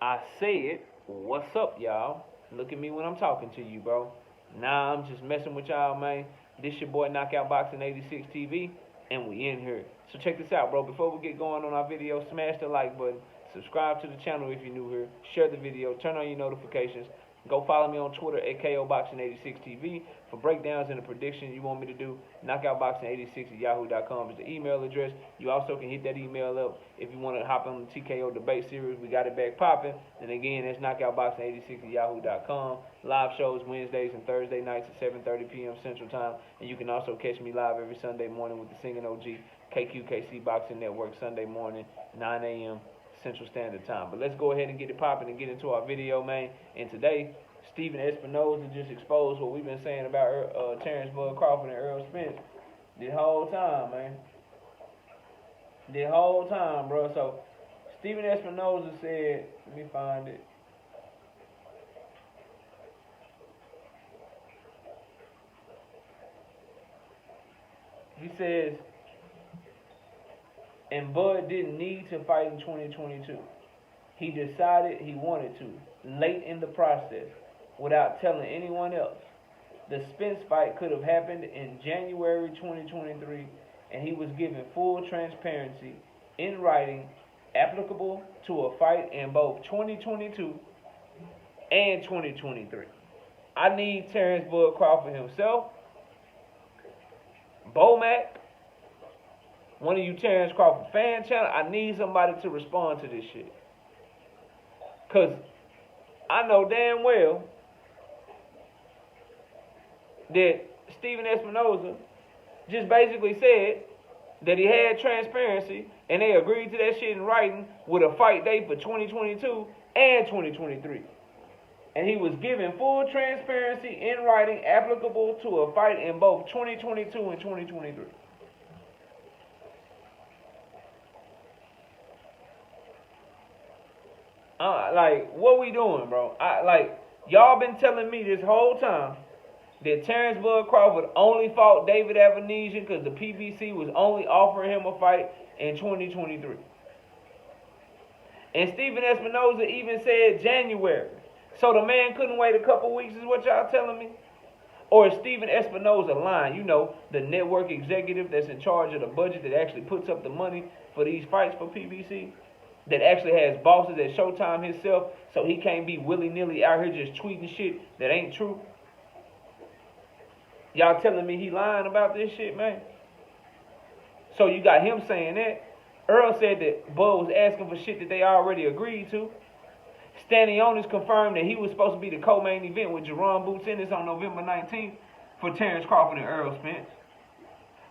I said, what's up, y'all? Look at me when I'm talking to you, bro. Nah, I'm just messing with y'all, man. This your boy Knockout Boxing 86 TV, and we in here. So check this out, bro. Before we get going on our video, smash the like button. Subscribe to the channel if you're new here. Share the video. Turn on your notifications. Go follow me on Twitter at KOBoxing86TV for breakdowns and the predictions you want me to do. KnockoutBoxing86@yahoo.com is the email address. You also can hit that email up if you want to hop on the TKO debate series. We got it back popping. And again, that's KnockoutBoxing86@yahoo.com. Live shows Wednesdays and Thursday nights at 7:30 p.m. Central Time. And you can also catch me live every Sunday morning with the singing OG KQKC Boxing Network Sunday morning, 9 a.m. Central Standard Time. But let's go ahead and get it popping and get into our video, man. And today, Stephen Espinoza just exposed what we've been saying about Terence Crawford and Errol Spence the whole time, man. The whole time, bro. So, Stephen Espinoza said, let me find it. He says, and Bud didn't need to fight in 2022. He decided he wanted to, late in the process, without telling anyone else. The Spence fight could have happened in January 2023, and he was given full transparency in writing applicable to a fight in both 2022 and 2023. I need Terence Bud Crawford himself, Bomac, one of you Terence Crawford fan channel, I need somebody to respond to this shit. Because I know damn well that Stephen Espinoza just basically said that he had transparency and they agreed to that shit in writing with a fight date for 2022 and 2023. And he was given full transparency in writing applicable to a fight in both 2022 and 2023. Like, what we doing, bro? Y'all been telling me this whole time that Terence Bud Crawford only fought David Avanesian because the PBC was only offering him a fight in 2023. And Stephen Espinoza even said January. So the man couldn't wait a couple weeks is what y'all telling me? Or is Stephen Espinoza lying? You know, the network executive that's in charge of the budget that actually puts up the money for these fights for PBC? That actually has bosses at Showtime himself, so he can't be willy-nilly out here just tweeting shit that ain't true. Y'all telling me he lying about this shit, man? So you got him saying that. Earl said that Bud was asking for shit that they already agreed to. Stanionis confirmed that he was supposed to be the co-main event with Jerome Boots Ennis on November 19th for Terence Crawford and Errol Spence.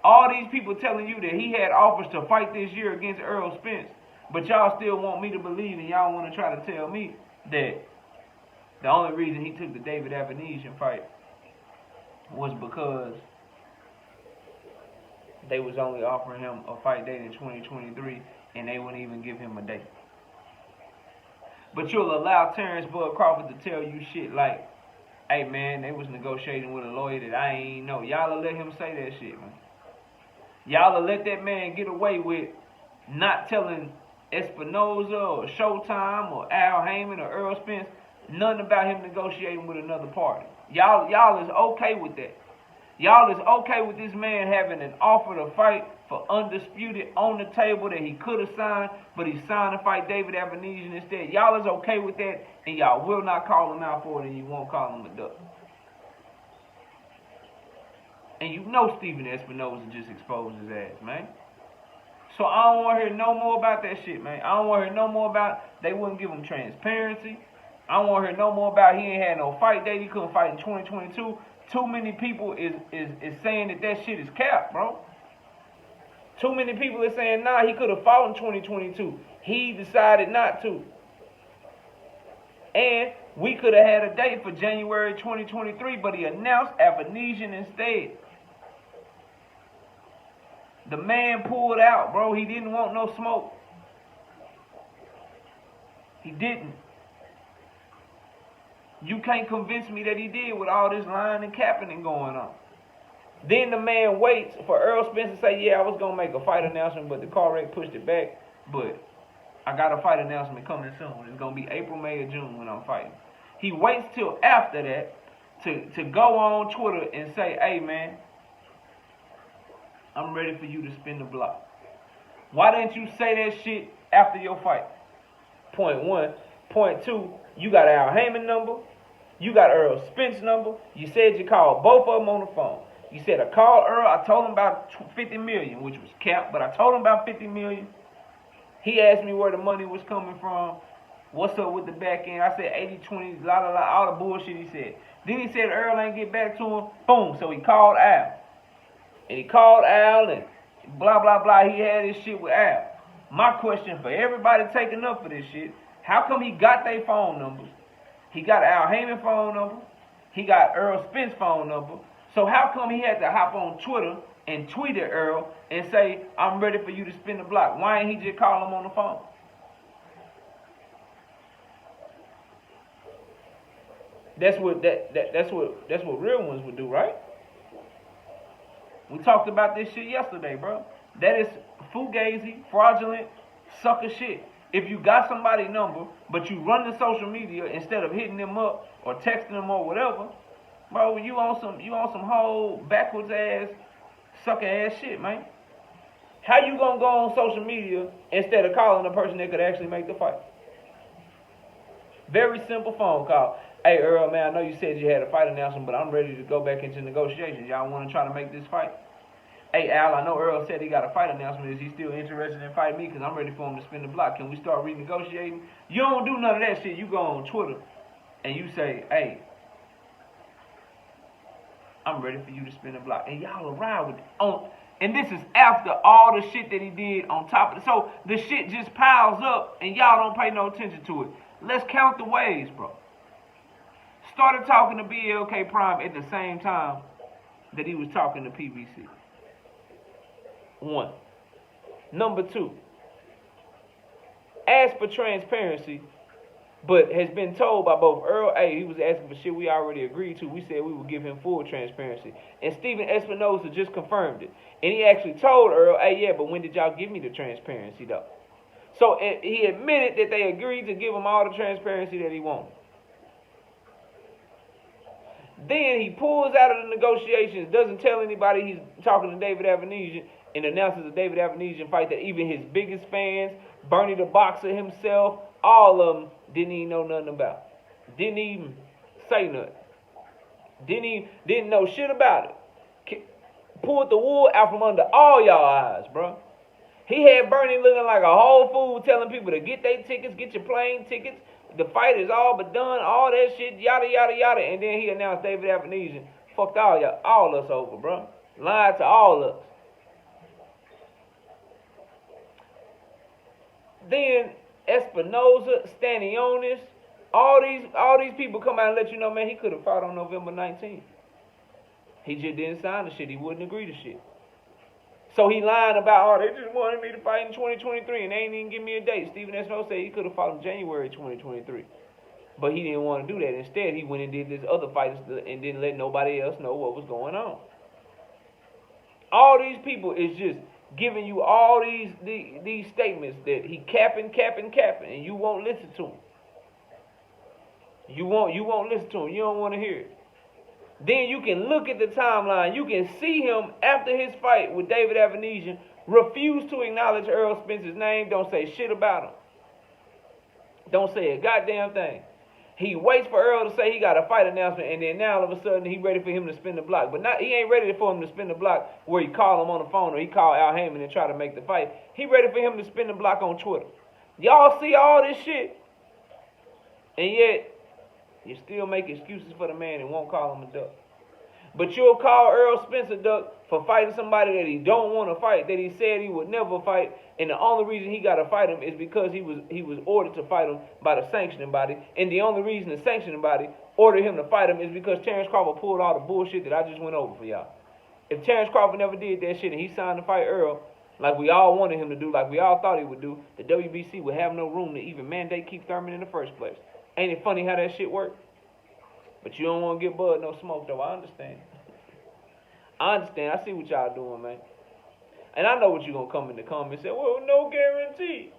All these people telling you that he had offers to fight this year against Errol Spence. But y'all still want me to believe and y'all want to try to tell me that the only reason he took the David Avanesian fight was because they was only offering him a fight date in 2023 and they wouldn't even give him a date. But you'll allow Terence Bud Crawford to tell you shit like, hey man, they was negotiating with a lawyer that I ain't know. Y'all will let him say that shit, man. Y'all will let that man get away with not telling Espinoza or Showtime or Al Heyman or Errol Spence nothing about him negotiating with another party. Y'all is okay with that. Y'all is okay with this man having an offer to fight for undisputed on the table that he could have signed, but he signed to fight David Avanesian instead. Y'all is okay with that, and y'all will not call him out for it, and you won't call him a duck. And you know Stephen Espinoza just exposed his ass, man. So I don't want to hear no more about that shit, man. I don't want to hear no more about they wouldn't give him transparency. I don't want to hear no more about he ain't had no fight date. He couldn't fight in 2022. Too many people is saying that shit is cap, bro. Too many people are saying, nah, he could have fought in 2022. He decided not to. And we could have had a date for January 2023, but he announced Avanesian instead. The man pulled out, bro. He didn't want no smoke. He didn't. You can't convince me that he did with all this lying and capping and going on. Then the man waits for Errol Spence to say, yeah, I was going to make a fight announcement, but the car wreck pushed it back. But I got a fight announcement coming soon. It's gonna be April, May, or June when I'm fighting. He waits till after that to go on Twitter and say, hey man, I'm ready for you to spin the block. Why didn't you say that shit after your fight? Point one. Point two, you got Al Heyman number. You got Errol Spence number. You said you called both of them on the phone. You said I called Earl. I told him about 50 million, which was capped, but I told him about 50 million. He asked me where the money was coming from. What's up with the back end? I said 80-20, la la la, all the bullshit he said. Then he said Earl ain't get back to him. Boom. So he called Al. And he called Al and blah, blah, blah. He had his shit with Al. My question for everybody taking up for this shit, how come he got their phone numbers? He got Al Heyman phone number. He got Errol Spence phone number. So how come he had to hop on Twitter and tweet at Earl and say, I'm ready for you to spin the block? Why ain't he just call him on the phone? That's what real ones would do, right? We talked about this shit yesterday, bro. That is fugazi, fraudulent, sucker shit. If you got somebody's number, but you run the social media instead of hitting them up or texting them or whatever, bro, you on some whole backwards ass, sucker ass shit, man. How you gonna go on social media instead of calling the person that could actually make the fight? Very simple phone call. Hey Earl, man, I know you said you had a fight announcement, but I'm ready to go back into negotiations. Y'all want to try to make this fight? Hey Al, I know Earl said he got a fight announcement. Is he still interested in fighting me? Because I'm ready for him to spin the block. Can we start renegotiating? You don't do none of that shit. You go on Twitter and you say, hey, I'm ready for you to spin the block. And y'all will ride with it. And this is after all the shit that he did on top of it. So the shit just piles up and y'all don't pay no attention to it. Let's count the ways, bro. Started talking to BLK Prime at the same time that he was talking to PBC. One. Number two, asked for transparency, but has been told by both Earl, hey, he was asking for shit we already agreed to. We said we would give him full transparency. And Stephen Espinoza just confirmed it. And he actually told Earl, hey, yeah, but when did y'all give me the transparency, though? So he admitted that they agreed to give him all the transparency that he wanted. Then he pulls out of the negotiations, doesn't tell anybody he's talking to David Avenesian, and announces the David Avenesian fight that even his biggest fans, Bernie the Boxer himself, all of them didn't even know nothing about. Didn't even say nothing. Didn't know shit about it. Pulled the wool out from under all y'all eyes, bro. He had Bernie looking like a whole fool, telling people to get their tickets, get your plane tickets. The fight is all but done, all that shit, yada, yada, yada. And then he announced David Avenesian fucked all us over, bro. Lied to all us. Then Espinosa, Stanionis, all these people come out and let you know, man, he could have fought on November 19th. He just didn't sign the shit. He wouldn't agree to shit. So he lying about, they just wanted me to fight in 2023 and they ain't even give me a date. Stephen Espinoza said he could have fought in January 2023. But he didn't want to do that. Instead, he went and did this other fight and didn't let nobody else know what was going on. All these people is just giving you all these statements that he capping, and you won't listen to him. You won't listen to him. You don't want to hear it. Then you can look at the timeline. You can see him after his fight with David Avenesian refuse to acknowledge Errol Spence's name. Don't say shit about him. Don't say a goddamn thing. He waits for Earl to say he got a fight announcement, and then now all of a sudden he ready for him to spin the block. But he ain't ready for him to spin the block where he call him on the phone or he call Al Heyman and try to make the fight. He ready for him to spin the block on Twitter. Y'all see all this shit, and yet you still make excuses for the man and won't call him a duck. But you'll call Errol Spence a duck for fighting somebody that he don't want to fight, that he said he would never fight, and the only reason he got to fight him is because he was ordered to fight him by the sanctioning body, and the only reason the sanctioning body ordered him to fight him is because Terence Crawford pulled all the bullshit that I just went over for y'all. If Terence Crawford never did that shit and he signed to fight Earl, like we all wanted him to do, like we all thought he would do, the WBC would have no room to even mandate Keith Thurman in the first place. Ain't it funny how that shit worked? But you don't want to get Bud no smoke, though. I understand. I see what y'all doing, man. And I know what you're going to come in the comments and say, well, no guarantee.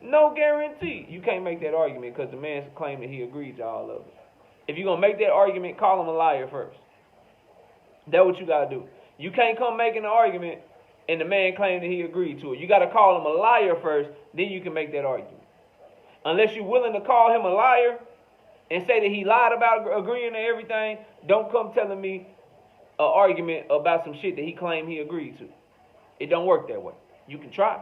No guarantee. You can't make that argument because the man's claimed that he agreed to all of it. If you're going to make that argument, call him a liar first. That's what you got to do. You can't come making an argument and the man claimed that he agreed to it. You got to call him a liar first, then you can make that argument. Unless you're willing to call him a liar and say that he lied about agreeing to everything, don't come telling me an argument about some shit that he claimed he agreed to. It don't work that way. You can try.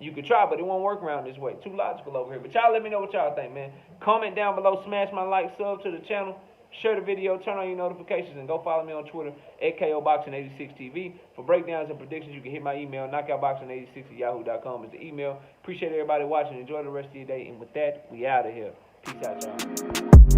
You can try, but it won't work around this way. Too logical over here. But y'all let me know what y'all think, man. Comment down below, smash my like, sub to the channel, share the video, turn on your notifications, and go follow me on Twitter at KOBoxing86TV. For breakdowns and predictions, you can hit my email, knockoutboxing86@yahoo.com is the email. Appreciate everybody watching. Enjoy the rest of your day. And with that, we out of here. Peace out, y'all.